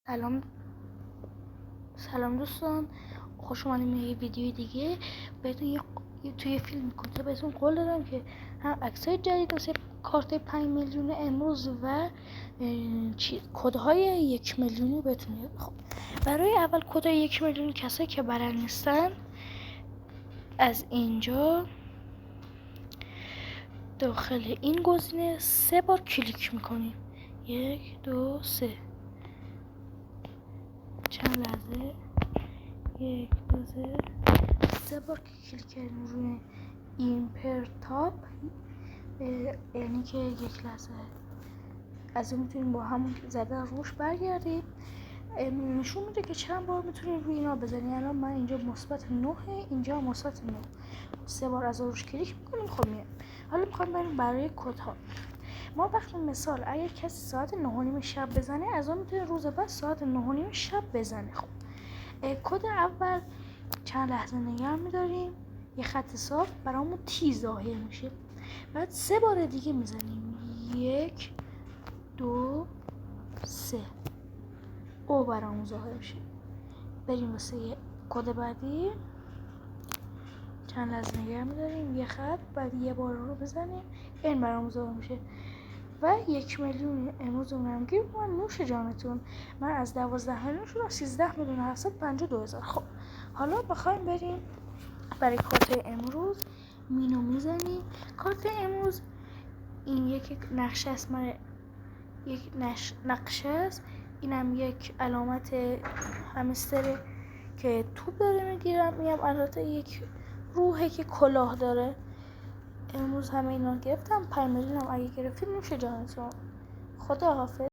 سلام دوستان، خوش اومدیم یه ویدیو دیگه. بهتون توی فیلم کوتاه بهتون قول دادم که هم عکسای جدید واسه کارت 5 میلیون امروز و کدهای 1 میلیونی بهتون میدم. خب برای اول کدهای 1 میلیون کسایی که بلد نیستن، از اینجا داخل این گزینه 3 بار کلیک میکنیم. 1 2 3. چند لحظه 1 2 3 بار کلیک کردیم روی ایمپرتاپ، یعنی که یک لحظه از این میتونیم با همون زده روش برگردیم. نشون میده که چند بار میتونیم روی اینا بزنیم. الان من اینجا مثبت 9، اینجا مثبت 9. 3 بار از روش کلیک میکنیم. خب حالا میخوایم بریم برای کدها. ما وقتی مثال اگر کسی ساعت 9:30 شب بزنه، از اون میتونه روز بعد ساعت 9:30 شب بزنه. خب کد اول چند لحظه نگه میداریم، یه خط صاف برامون تی ظاهر میشه. بعد 3 بار دیگه میزنیم. 1 2 3. او برامون ظاهر میشه. بریم واسه کد بعدی. چند لحظه نگه میداریم، یه خط، بعد یه بار رو بزنیم، این برامون ظاهر میشه. و 1 میلیون امروز اونم گیر من نوش جانتون. من از 12 میلیون شدم 13,752,000. خب حالا بخوایم بریم برای کارت امروز. مینو میزنیم. کارت امروز این یک نقشه است، یک نقشه است. اینم یک علامت همستره که توپ داره میگیرم. اینم البته یک روحه که کلاه داره. امروز همه اینا گرفتم. 5 میلیون هم اگه گرفتیم نوش جانتون. خدا حافظ.